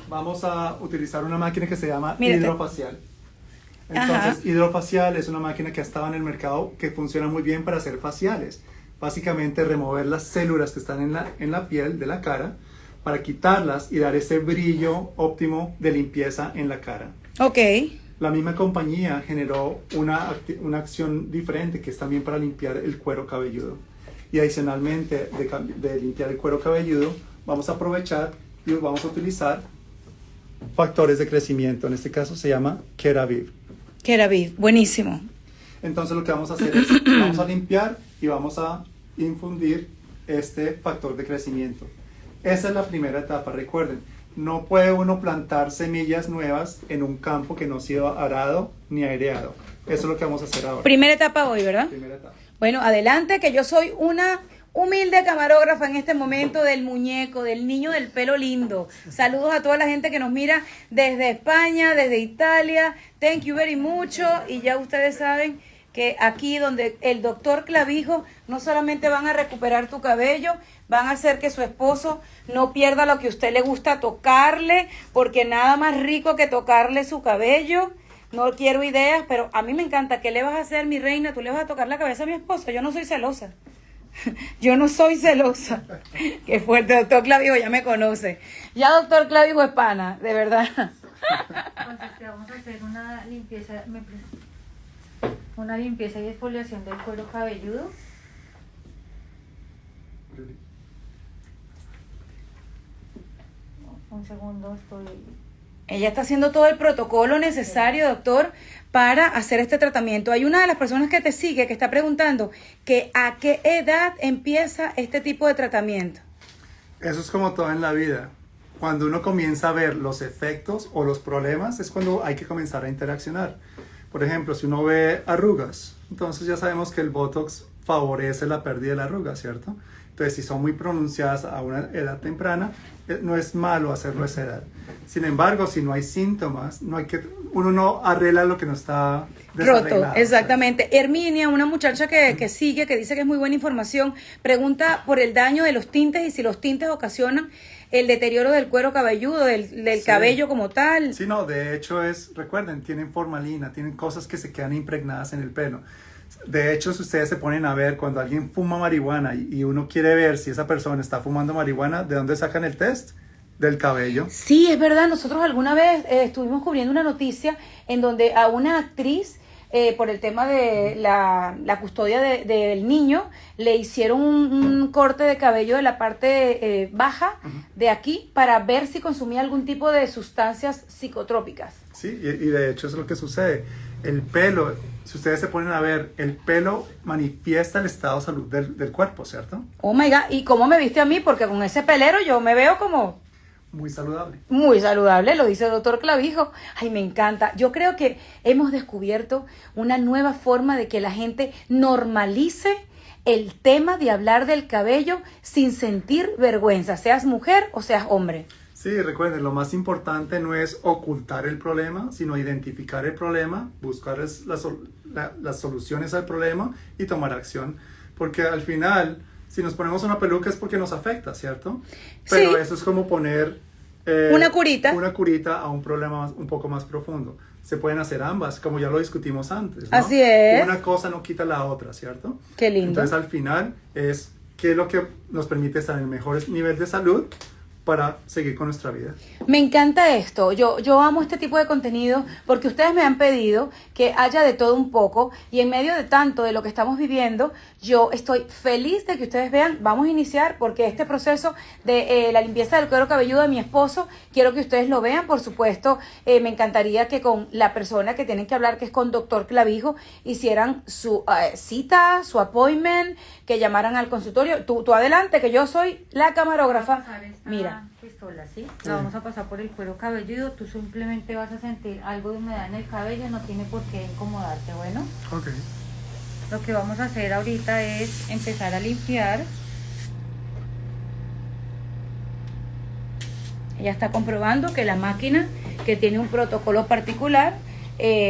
Speaker 2: Vamos a utilizar una máquina que se llama hidrofacial. Entonces, hidrofacial es una máquina que estaba en el mercado, que funciona muy bien para hacer faciales. Básicamente, remover las células que están en la piel de la cara, para quitarlas y dar ese brillo óptimo de limpieza en la cara.
Speaker 1: Ok.
Speaker 2: La misma compañía generó una acción diferente, que es también para limpiar el cuero cabelludo. Y adicionalmente de limpiar el cuero cabelludo, vamos a aprovechar y vamos a utilizar factores de crecimiento. En este caso se llama Keravive.
Speaker 1: Keravive, buenísimo.
Speaker 2: Entonces lo que vamos a hacer es, vamos a limpiar y vamos a infundir este factor de crecimiento. Esa es la primera etapa, recuerden. No puede uno plantar semillas nuevas en un campo que no ha sido arado ni aireado. Eso es lo que vamos a hacer ahora.
Speaker 1: Primera etapa hoy, ¿verdad?
Speaker 2: Primera etapa.
Speaker 1: Bueno, adelante, que yo soy una humilde camarógrafa en este momento del muñeco, del niño del pelo lindo. Saludos a toda la gente que nos mira desde España, desde Italia. Thank you very mucho. Y ya ustedes saben que aquí donde el doctor Clavijo no solamente van a recuperar tu cabello, van a hacer que su esposo no pierda lo que a usted le gusta tocarle, porque nada más rico que tocarle su cabello. No quiero ideas, pero a mí me encanta. ¿Qué le vas a hacer, mi reina? Tú le vas a tocar la cabeza a mi esposo. Yo no soy celosa. Yo no soy celosa. Qué fuerte, doctor Clavijo, ya me conoce. Ya doctor Clavijo es pana, de verdad.
Speaker 4: Entonces, vamos a hacer una limpieza y exfoliación del cuero cabelludo. Un segundo, estoy...
Speaker 1: Ella está haciendo todo el protocolo necesario, doctor, para hacer este tratamiento. Hay una de las personas que te sigue que está preguntando que a qué edad empieza este tipo de tratamiento.
Speaker 2: Eso es como todo en la vida. Cuando uno comienza a ver los efectos o los problemas es cuando hay que comenzar a interaccionar. Por ejemplo, si uno ve arrugas, entonces ya sabemos que el Botox favorece la pérdida de la arruga, ¿cierto? Entonces, si son muy pronunciadas a una edad temprana, no es malo hacerlo a esa edad. Sin embargo, si no hay síntomas, uno no arregla lo que no está desarreglado.
Speaker 1: Roto, exactamente. Herminia, una muchacha que sigue, que dice que es muy buena información, pregunta por el daño de los tintes y si los tintes ocasionan el deterioro del cuero cabelludo, del cabello como tal.
Speaker 2: Sí, no, de hecho recuerden, tienen formalina, tienen cosas que se quedan impregnadas en el pelo. De hecho, si ustedes se ponen a ver cuando alguien fuma marihuana y uno quiere ver si esa persona está fumando marihuana, ¿de dónde sacan el test? Del cabello.
Speaker 1: Sí, es verdad. Nosotros alguna vez estuvimos cubriendo una noticia en donde a una actriz, por el tema de la custodia del niño, le hicieron un corte de cabello de la parte baja de aquí para ver si consumía algún tipo de sustancias psicotrópicas.
Speaker 2: Sí, y de hecho es lo que sucede. El pelo, si ustedes se ponen a ver, el pelo manifiesta el estado de salud del cuerpo, ¿cierto?
Speaker 1: Oh my God, ¿y cómo me viste a mí? Porque con ese pelero yo me veo como...
Speaker 2: Muy saludable.
Speaker 1: Muy saludable, lo dice el doctor Clavijo. Ay, me encanta. Yo creo que hemos descubierto una nueva forma de que la gente normalice el tema de hablar del cabello sin sentir vergüenza, seas mujer o seas hombre.
Speaker 2: Sí, recuerden, lo más importante no es ocultar el problema, sino identificar el problema, buscar las soluciones al problema y tomar acción. Porque al final, si nos ponemos una peluca es porque nos afecta, ¿cierto? Pero
Speaker 1: Sí.
Speaker 2: eso es como poner
Speaker 1: Una curita.
Speaker 2: una curita a un problema un poco más profundo. Se pueden hacer ambas, como ya lo discutimos antes, ¿no?
Speaker 1: Así es.
Speaker 2: Una cosa no quita la otra, ¿cierto?
Speaker 1: Qué lindo.
Speaker 2: Entonces al final es qué es lo que nos permite estar en el mejor nivel de salud para seguir con nuestra vida.
Speaker 1: Me encanta esto, yo amo este tipo de contenido porque ustedes me han pedido que haya de todo un poco y en medio de tanto de lo que estamos viviendo, yo estoy feliz de que ustedes vean, vamos a iniciar porque este proceso de la limpieza del cuero cabelludo de mi esposo, quiero que ustedes lo vean, por supuesto, me encantaría que con la persona que tienen que hablar, que es con doctor Clavijo, hicieran su cita, su appointment, que llamaran al consultorio, tú adelante, que yo soy la camarógrafa, mira.
Speaker 4: Pistola, ¿sí? La vamos a pasar por el cuero cabelludo. Tú simplemente vas a sentir algo de humedad en el cabello, no tiene por qué incomodarte. Bueno,
Speaker 2: Ok.
Speaker 4: lo que vamos a hacer ahorita es empezar a limpiar.
Speaker 1: Ella está comprobando que la máquina, que tiene un protocolo particular,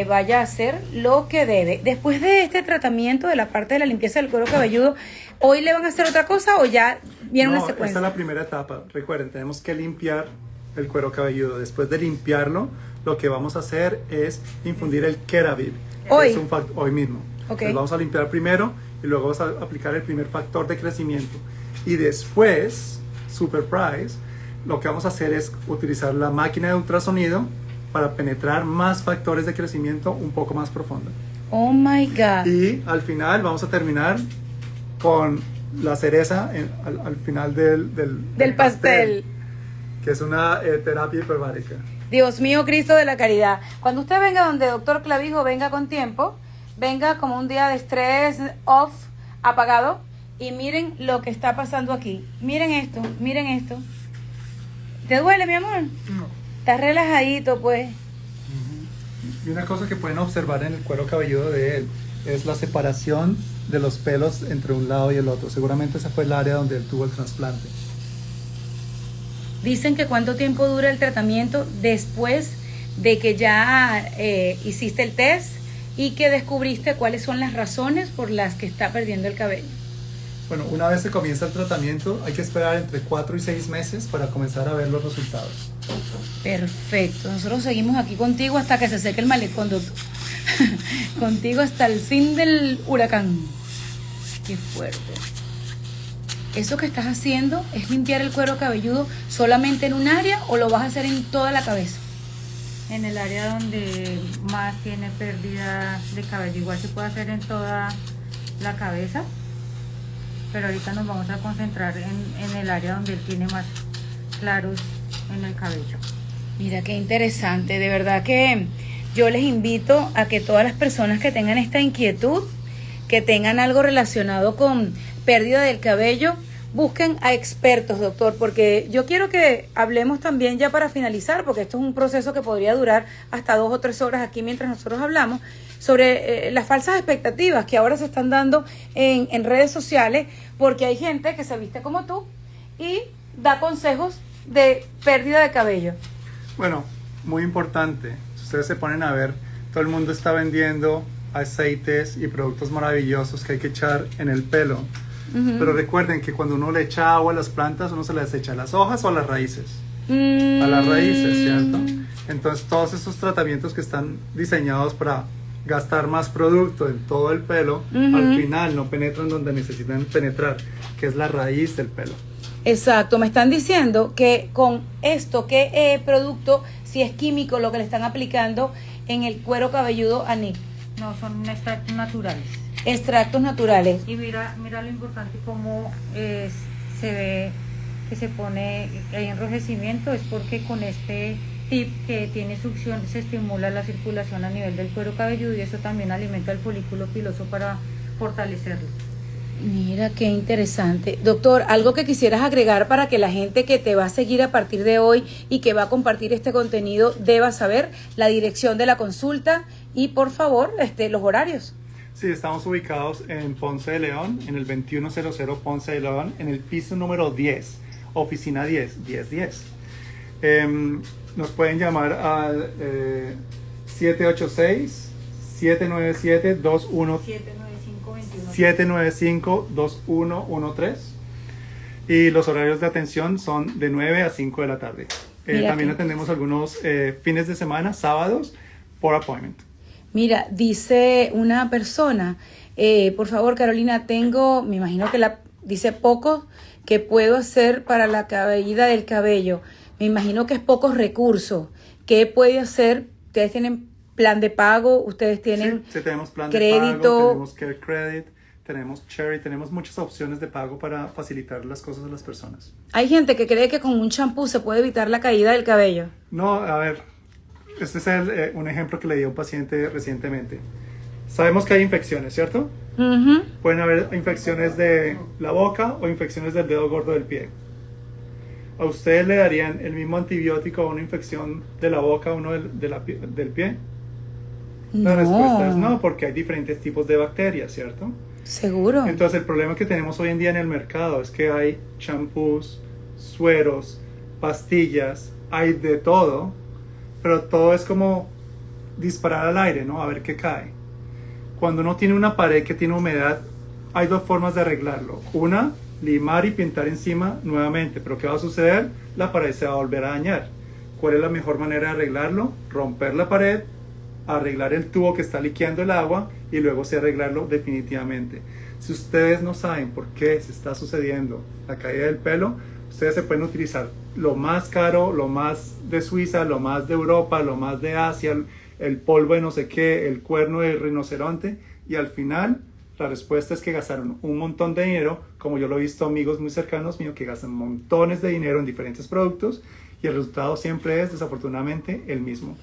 Speaker 1: vaya a hacer lo que debe. Después de este tratamiento de la parte de la limpieza del cuero cabelludo, ¿hoy le van a hacer otra cosa o ya viene una
Speaker 2: Esta
Speaker 1: secuencia?
Speaker 2: es la primera etapa. Recuerden, tenemos que limpiar el cuero cabelludo. Después de limpiarlo, lo que vamos a hacer es infundir el Keravive. que
Speaker 1: Hoy.
Speaker 2: es hoy mismo.
Speaker 1: Ok.
Speaker 2: Entonces vamos a limpiar primero y luego vamos a aplicar el primer factor de crecimiento. Y después, surprise, lo que vamos a hacer es utilizar la máquina de ultrasonido para penetrar más factores de crecimiento un poco más profundo.
Speaker 1: Oh my God.
Speaker 2: Y al final vamos a terminar con la cereza al final
Speaker 1: Del pastel.
Speaker 2: Que es una terapia hiperbárica.
Speaker 1: Dios mío, Cristo de la caridad. Cuando usted venga donde doctor Clavijo, venga con tiempo, venga como un día de estrés off, apagado, y miren lo que está pasando aquí. Miren esto, miren esto. ¿Te duele, mi amor?
Speaker 3: No.
Speaker 1: Estás relajadito, pues.
Speaker 2: Y una cosa que pueden observar en el cuero cabelludo de él es la separación de los pelos entre un lado y el otro. Seguramente esa fue el área donde él tuvo el trasplante.
Speaker 1: Dicen que cuánto tiempo dura el tratamiento después de que ya hiciste el test y que descubriste cuáles son las razones por las que está perdiendo el cabello.
Speaker 2: Bueno, una vez se comienza el tratamiento, hay que esperar entre 4 y 6 meses para comenzar a ver los resultados.
Speaker 1: Perfecto. Nosotros seguimos aquí contigo hasta que se seque el malecón, doctor. Contigo hasta el fin del huracán. Qué fuerte. ¿Eso que estás haciendo es limpiar el cuero cabelludo solamente en un área o lo vas a hacer en toda la cabeza?
Speaker 4: En el área donde más tiene pérdida de cabello, igual se puede hacer en toda la cabeza, pero ahorita nos vamos a concentrar en el área donde él tiene más claros en el cabello.
Speaker 1: Mira qué interesante, de verdad que yo les invito a que todas las personas que tengan esta inquietud, que tengan algo relacionado con pérdida del cabello, busquen a expertos, doctor, porque yo quiero que hablemos también ya para finalizar, porque esto es un proceso que podría durar hasta 2 o 3 horas aquí mientras nosotros hablamos, sobre las falsas expectativas que ahora se están dando en redes sociales, porque hay gente que se viste como tú y da consejos de pérdida de cabello.
Speaker 2: Bueno, muy importante. Si ustedes se ponen a ver, todo el mundo está vendiendo aceites y productos maravillosos que hay que echar en el pelo. Pero recuerden que cuando uno le echa agua a las plantas, uno se las echa a las hojas o a las raíces. A las raíces, ¿cierto? Entonces todos estos tratamientos que están diseñados para gastar más producto en todo el pelo, al final no penetran donde necesitan penetrar, que es la raíz del pelo.
Speaker 1: Exacto, me están diciendo que con esto, ¿qué producto, si es químico lo que le están aplicando en el cuero cabelludo a Nick?
Speaker 4: No, son extractos naturales.
Speaker 1: Extractos naturales.
Speaker 4: Y mira lo importante cómo se ve que se pone, que hay enrojecimiento, es porque con este tip que tiene succión se estimula la circulación a nivel del cuero cabelludo y eso también alimenta el folículo piloso para fortalecerlo.
Speaker 1: Mira qué interesante. Doctor, algo que quisieras agregar para que la gente que te va a seguir a partir de hoy y que va a compartir este contenido deba saber la dirección de la consulta y por favor los horarios.
Speaker 2: Sí, estamos ubicados en Ponce de León, en el 2100 Ponce de León, en el piso número 10, oficina 1010. Nos pueden llamar al 786-797-21... 795-2113 y los horarios de atención son de 9 a 5 de la tarde. También atendemos algunos fines de semana, sábados, por appointment.
Speaker 1: Mira, dice una persona, por favor Carolina, me imagino que dice poco que puedo hacer para la caída del cabello. Me imagino que es pocos recursos. ¿Qué puede hacer? Ustedes tienen plan de pago, ustedes tienen
Speaker 2: sí, tenemos plan
Speaker 1: crédito.
Speaker 2: De pago, tenemos Care Credit, tenemos Cherry, tenemos muchas opciones de pago para facilitar las cosas a las personas.
Speaker 1: Hay gente que cree que con un champú se puede evitar la caída del cabello.
Speaker 2: No, a ver, este es un ejemplo que le di a un paciente recientemente. Sabemos que hay infecciones, ¿cierto? Pueden haber infecciones de la boca o infecciones del dedo gordo del pie. ¿A ustedes le darían el mismo antibiótico a una infección de la boca o uno del pie? La respuesta es no, porque hay diferentes tipos de bacterias, ¿cierto?
Speaker 1: Seguro.
Speaker 2: Entonces el problema que tenemos hoy en día en el mercado es que hay champús, sueros, pastillas, hay de todo, pero todo es como disparar al aire, ¿no? A ver qué cae. Cuando uno tiene una pared que tiene humedad, hay 2 formas de arreglarlo. Una, limar y pintar encima nuevamente, pero ¿qué va a suceder? La pared se va a volver a dañar. ¿Cuál es la mejor manera de arreglarlo? Romper la pared, arreglar el tubo que está liqueando el agua y luego sí arreglarlo definitivamente. Si ustedes no saben por qué se está sucediendo la caída del pelo, ustedes se pueden utilizar lo más caro, lo más de Suiza, lo más de Europa, lo más de Asia, el polvo de no sé qué, el cuerno del rinoceronte y al final La respuesta es que gastaron un montón de dinero, como yo lo he visto amigos muy cercanos míos que gastan montones de dinero en diferentes productos y el resultado siempre es desafortunadamente el mismo,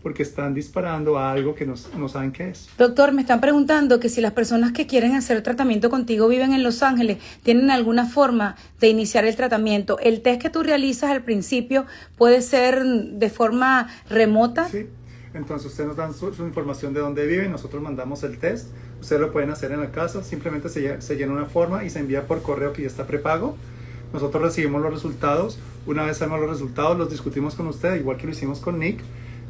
Speaker 2: porque están disparando a algo que no saben qué es.
Speaker 1: Doctor, me están preguntando que si las personas que quieren hacer tratamiento contigo viven en Los Ángeles, ¿tienen alguna forma de iniciar el tratamiento? ¿El test que tú realizas al principio puede ser de forma remota?
Speaker 2: Sí. Entonces ustedes nos dan su información de dónde viven, nosotros mandamos el test, ustedes lo pueden hacer en la casa, simplemente se llena una forma y se envía por correo que ya está prepago. Nosotros recibimos los resultados, una vez sabemos los resultados los discutimos con ustedes, igual que lo hicimos con Nick,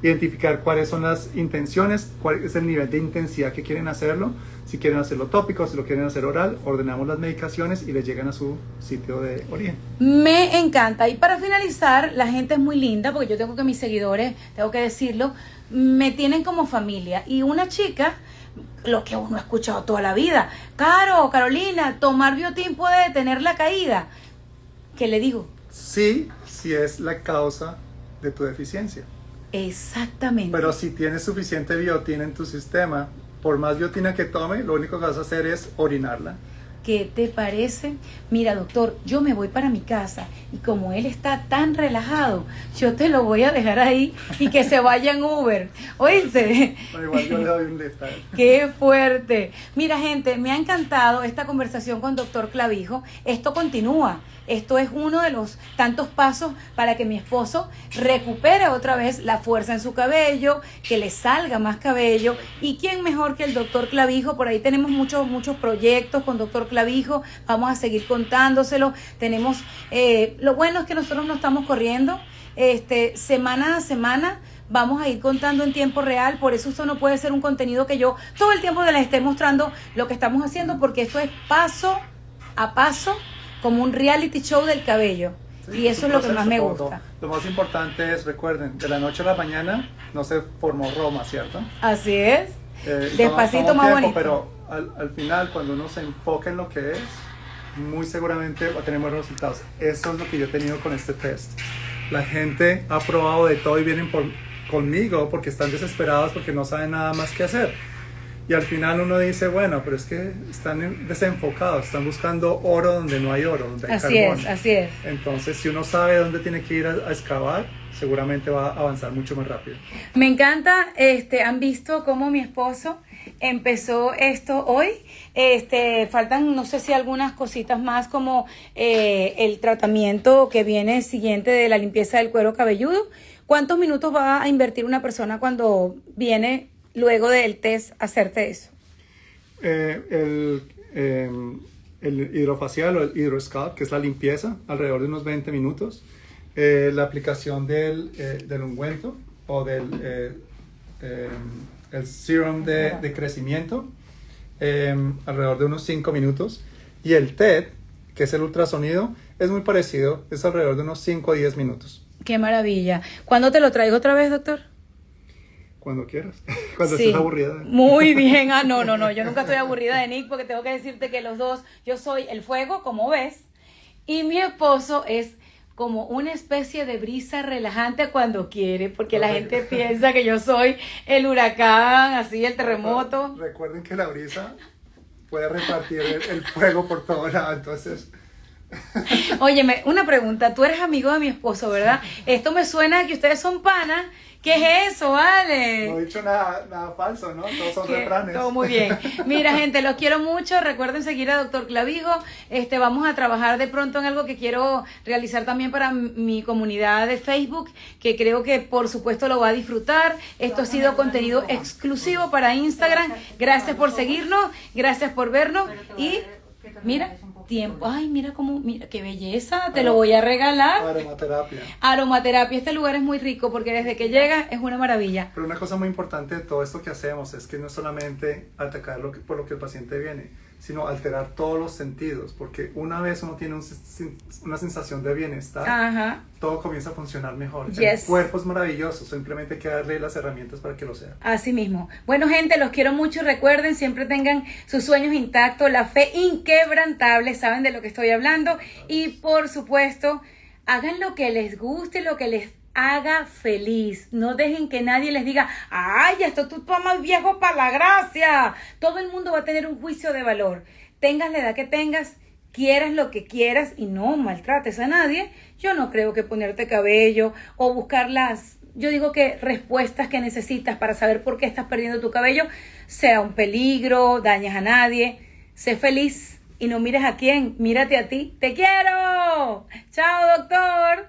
Speaker 2: identificar cuáles son las intenciones, cuál es el nivel de intensidad que quieren hacerlo, si quieren hacerlo tópico, si lo quieren hacer oral, ordenamos las medicaciones y les llegan a su sitio de origen.
Speaker 1: Me encanta. Y para finalizar, la gente es muy linda, porque yo tengo que mis seguidores, tengo que decirlo, me tienen como familia. Y una chica, lo que uno ha escuchado toda la vida, Carolina, tomar biotín puede detener la caída. ¿Qué le digo?
Speaker 2: Sí, si es la causa de tu deficiencia.
Speaker 1: Exactamente.
Speaker 2: Pero si tienes suficiente biotina en tu sistema, por más biotina que tome, lo único que vas a hacer es orinarla.
Speaker 1: ¿Qué te parece? Mira, doctor, yo me voy para mi casa y como él está tan relajado, yo te lo voy a dejar ahí y que se vaya en Uber. ¿Oíste?
Speaker 2: Bueno, igual yo le doy un lift a él.
Speaker 1: ¡Qué fuerte! Mira, gente, me ha encantado esta conversación con doctor Clavijo. Esto continúa. Esto es uno de los tantos pasos para que mi esposo recupere otra vez la fuerza en su cabello, que le salga más cabello. ¿Y quién mejor que el doctor Clavijo? Por ahí tenemos muchos proyectos con doctor Clavijo. Vamos a seguir contándoselo. Tenemos, lo bueno es que nosotros no estamos corriendo. Semana a semana vamos a ir contando en tiempo real, por eso esto no puede ser un contenido que yo todo el tiempo les esté mostrando lo que estamos haciendo, porque esto es paso a paso, como un reality show del cabello. Sí, y eso es lo que más me gusta.
Speaker 2: Lo más importante es, recuerden, de la noche a la mañana no se formó Roma, ¿cierto?
Speaker 1: Así es. Despacito, más bonito.
Speaker 2: Pero al final, cuando uno se enfoca en lo que es, muy seguramente va a tener buenos resultados. Eso es lo que yo he tenido con este test. La gente ha probado de todo y vienen conmigo porque están desesperados, porque no saben nada más que hacer. Y al final uno dice, bueno, pero es que están desenfocados, están buscando oro donde no hay oro, donde hay carbón.
Speaker 1: Así es.
Speaker 2: Entonces, si uno sabe dónde tiene que ir a excavar, seguramente va a avanzar mucho más rápido.
Speaker 1: Me encanta, han visto cómo mi esposo empezó esto hoy. Faltan, no sé si algunas cositas más, como el tratamiento que viene siguiente de la limpieza del cuero cabelludo. ¿Cuántos minutos va a invertir una persona cuando viene luego del test hacerte eso?
Speaker 2: El hidrofacial o el hidroscalp, que es la limpieza, alrededor de unos 20 minutos. La aplicación del ungüento o del el serum de crecimiento, alrededor de unos 5 minutos. Y el TED, que es el ultrasonido, es muy parecido, es alrededor de unos 5 a 10 minutos.
Speaker 1: ¡Qué maravilla! ¿Cuándo te lo traigo otra vez, doctor?
Speaker 2: Cuando quieras, cuando
Speaker 1: Sí,
Speaker 2: estés aburrida.
Speaker 1: Muy bien. No, yo nunca estoy aburrida de Nick, porque tengo que decirte que los dos, yo soy el fuego, como ves, y mi esposo es como una especie de brisa relajante cuando quiere, porque la gente piensa que yo soy el huracán, así, el terremoto.
Speaker 2: Recuerden que la brisa puede repartir el fuego por todo lado, entonces...
Speaker 1: Óyeme, una pregunta, tú eres amigo de mi esposo, ¿verdad? Esto me suena a que ustedes son panas. ¿Qué es eso, vale?
Speaker 2: No he dicho nada falso, ¿no? Todos son refranes.
Speaker 1: Todo muy bien. Mira, gente, los quiero mucho. Recuerden seguir a Doctor Clavijo. Vamos a trabajar de pronto en algo que quiero realizar también para mi comunidad de Facebook, que creo que por supuesto lo va a disfrutar. Esto ha sido contenido exclusivo para Instagram. Gracias por seguirnos, gracias por vernos y mira, tiempo. Ay, mira qué belleza, te lo voy a regalar. Aromaterapia. Este lugar es muy rico porque desde que llega es una maravilla.
Speaker 2: Pero una cosa muy importante de todo esto que hacemos es que no solamente atacar por lo que el paciente viene, sino alterar todos los sentidos, porque una vez uno tiene una sensación de bienestar,
Speaker 1: ajá,
Speaker 2: todo comienza a funcionar mejor.
Speaker 1: Yes.
Speaker 2: El cuerpo es maravilloso, simplemente hay que darle las herramientas para que lo sea.
Speaker 1: Así mismo. Bueno, gente, los quiero mucho. Recuerden, siempre tengan sus sueños intactos, la fe inquebrantable, saben de lo que estoy hablando, y por supuesto, hagan lo que les guste, lo que les haga feliz. No dejen que nadie les diga, ay, esto tú estás más viejo para la gracia. Todo el mundo va a tener un juicio de valor. Tengas la edad que tengas, quieras lo que quieras y no maltrates a nadie. Yo no creo que ponerte cabello o buscar yo digo que respuestas que necesitas para saber por qué estás perdiendo tu cabello sea un peligro, dañas a nadie. Sé feliz y no mires a quién, mírate a ti. ¡Te quiero! ¡Chao, doctor!